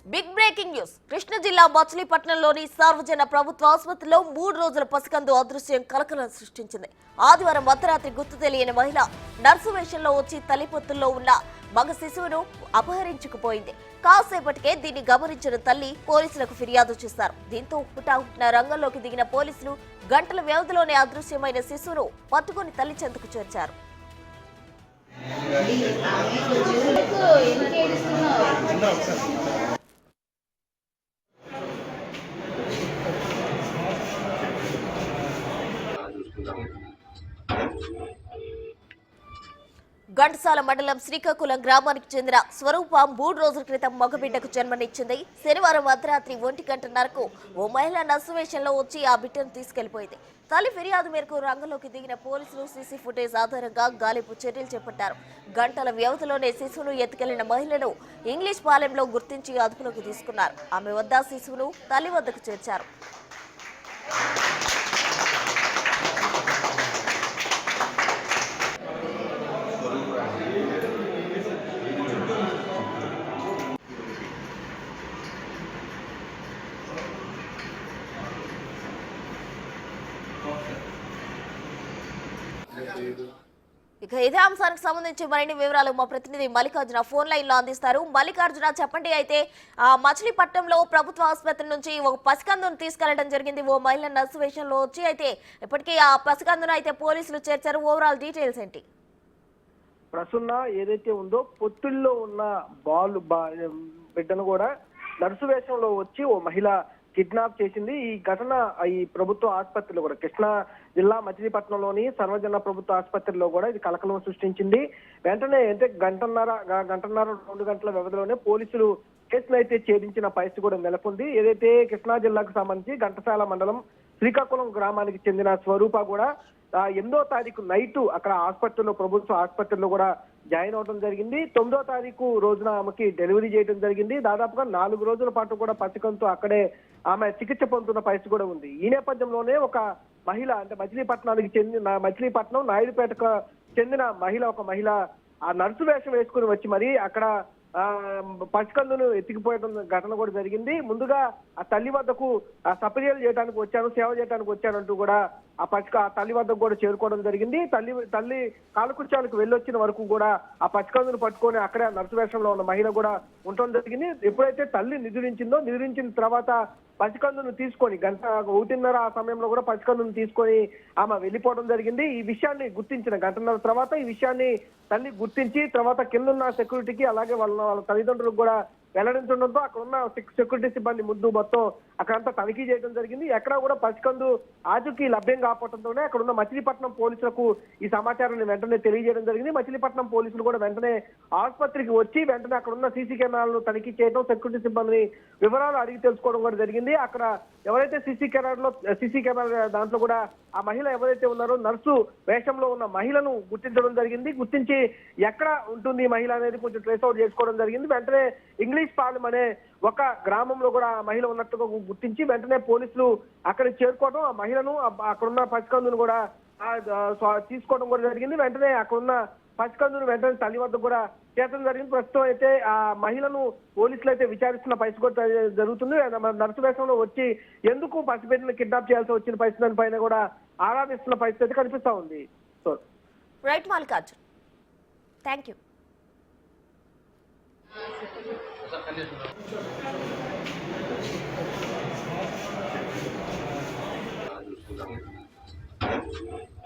Big breaking news Krishna జిల్లా మచిలీపట్నంలోని సార్వజన ప్రభుత్వ ఆసుపత్రిలో 3 రోజుల పసికందు అదృశ్యం కలకలం సృష్టించింది. ఆదివారం మధ్యరాత్రి గుర్తు తెలియని మహిళ నర్సు వేషంలో వచ్చి తల్లిపొత్తుల్లో ఉన్న మగ శిశువును అపహరించుకుపోయింది. కాసేపటికే దీన్ని గమనించిన తల్లి పోలీసులకు ఫిర్యాదు చేశారు. దీంతో హుటాహుటిన రంగంలోకి దిగిన పోలీసులు గంటల వ్యవధిలోనే అదృశ్యమైన శిశువును పట్టుకుని తల్లి చెంతకు చేర్చారు. ఘంటసాల మండలం శ్రీకాకుళం గ్రామానికి చెందిన స్వరూప 3 రోజుల క్రితం మగబిడ్డకు జన్మనిచ్చింది. శనివారం అర్ధరాత్రి 1 ఓ మహిళ నర్సు వేషంలో వచ్చి ఆ బిడ్డను తీసుకెళ్లిపోయింది. తల్లి ఫిర్యాదు మేరకు రంగంలోకి దిగిన పోలీసులు సీసీ ఫుటేజ్ ఆధారంగా గాలింపు చర్యలు చేపట్టారు. గంటల వ్యవధిలోనే శిశువును ఎత్తుకెళ్లిన మహిళను ఇంగ్లీష్ పాలెంలో గుర్తించి అదుపులోకి తీసుకున్నారు. ఆమె వద్ద శిశువును తల్లి వద్దకు చేర్చారు. ఇక ఇదే అంశానికి సంబంధించి మరిన్ని వివరాలు మా ప్రతినిధి మల్లికార్జున ఫోన్ లైన్ లో అందిస్తారు. మల్లికార్జున, చెప్పండి. అయితే మచిలీపట్నంలో ప్రభుత్వ ఆసుపత్రి నుంచి ఒక పసికందును తీసుకెళ్లడం జరిగింది. ఓ మహిళ నర్సు వేషంలో వచ్చి అయితే ఇప్పటికీ ఆ పసికందును అయితే పోలీసులు చేర్చారు. ఓవరాల్ డీటెయిల్స్ ఏంటి? ప్రసన్న ఏదైతే ఉందో పొత్తుల్లో ఉన్న బిడ్డను కూడా నర్సు వేషంలో వచ్చి ఓ మహిళ కిడ్నాప్ చేసింది. ఈ ఘటన ఈ ప్రభుత్వ ఆసుపత్రిలో కూడా కృష్ణా జిల్లా మచిలీపట్నంలోని సర్వజన ప్రభుత్వ ఆసుపత్రిలో కూడా ఇది కలకలం సృష్టించింది. వెంటనే అంటే గంటన్నర 2 గంటల వ్యవధిలోనే పోలీసులు కేసును అయితే ఛేదించిన పరిస్థితి కూడా నెలకొంది. ఏదైతే కృష్ణా జిల్లాకు సంబంధించి ఘంటసాల మండలం శ్రీకాకుళం గ్రామానికి చెందిన స్వరూప కూడా 8వ తారీఖు నైట్ అక్కడ ఆసుపత్రిలో ప్రభుత్వ ఆసుపత్రిలో కూడా జాయిన్ అవడం జరిగింది. 9వ తారీఖు రోజున ఆమెకి డెలివరీ చేయడం జరిగింది. దాదాపుగా 4 రోజుల పాటు కూడా పసికంతో అక్కడే ఆమె చికిత్స పొందుతున్న పరిస్థితి కూడా ఉంది. ఈ నేపథ్యంలోనే ఒక మహిళ అంటే మచిలీపట్నం నాయుడుపేటకు చెందిన ఒక మహిళ ఆ నర్సు వేషం వేసుకుని వచ్చి మరి అక్కడ పసికందును ఎత్తికిపోయడం ఘటన కూడా జరిగింది. ముందుగా ఆ తల్లి వద్దకు సపర్యలు చేయడానికి వచ్చాను, సేవ చేయడానికి వచ్చానంటూ కూడా ఆ తల్లి వద్దకు కూడా చేరుకోవడం జరిగింది. తల్లి కాలకృత్యాలకు వెళ్ళొచ్చిన వరకు కూడా ఆ పసికందును పట్టుకొని అక్కడే నర్సు వేషంలో ఉన్న మహిళ కూడా ఉండటం జరిగింది. ఎప్పుడైతే తల్లి నిద్రించిన తర్వాత పసికందును తీసుకొని 1:30 ఆ సమయంలో కూడా పసికందును తీసుకొని ఆమె వెళ్ళిపోవడం జరిగింది. ఈ విషయాన్ని గుర్తించిన 1:30 తర్వాత ఈ విషయాన్ని తల్లి గుర్తించి తర్వాత కిందన్న సెక్యూరిటీకి అలాగే వాళ్ళ తల్లిదండ్రులకు కూడా వెల్లడించడంతో అక్కడ ఉన్న సెక్యూరిటీ సిబ్బంది ముందు మొత్తం అక్కడంతా తనిఖీ చేయడం జరిగింది. ఎక్కడా కూడా పసికందు ఆచూకీ లభ్యం కాకపోవడంతోనే అక్కడ ఉన్న మచిలీపట్నం పోలీసులకు ఈ సమాచారాన్ని వెంటనే తెలియజేయడం జరిగింది. మచిలీపట్నం పోలీసులు కూడా వెంటనే ఆసుపత్రికి వచ్చి వెంటనే అక్కడ ఉన్న సీసీ కెమెరాలను తనిఖీ చేయడం, సెక్యూరిటీ సిబ్బందిని వివరాలు అడిగి తెలుసుకోవడం కూడా జరిగింది. అక్కడ ఎవరైతే సీసీ కెమెరా దాంట్లో కూడా ఆ మహిళ ఎవరైతే ఉన్నారో నర్సు వేషంలో ఉన్న మహిళను గుర్తించడం జరిగింది. గుర్తించి ఎక్కడ ఉంటుంది ఈ మహిళ అనేది కొంచెం ట్రేస్ అవుట్ చేసుకోవడం జరిగింది. వెంటనే ఇంగ్లీష్ పాలెం అనే ఒక గ్రామంలో కూడా ఆ మహిళ ఉన్నట్టుగా గుర్తించి వెంటనే పోలీసులు అక్కడికి చేరుకోవడం, ఆ మహిళను అక్కడున్న పసికందును కూడా తీసుకోవడం కూడా జరిగింది. వెంటనే అక్కడున్న పసికందును వెంటనే తల్లి వద్ద కూడా చేర్చడం జరిగింది. ప్రస్తుతం అయితే ఆ మహిళను పోలీసులు అయితే విచారిస్తున్న పరిస్థితి కూడా జరుగుతుంది. నర్సు వేషంలో వచ్చి ఎందుకు పసిబిడ్డను కిడ్నాప్ చేయాల్సి వచ్చిన పరిస్థితి పైన కూడా ఆరాధిస్తున్న పరిస్థితి అయితే కనిపిస్తా ఉంది. Right Mallikarjun, thank you. Thank you.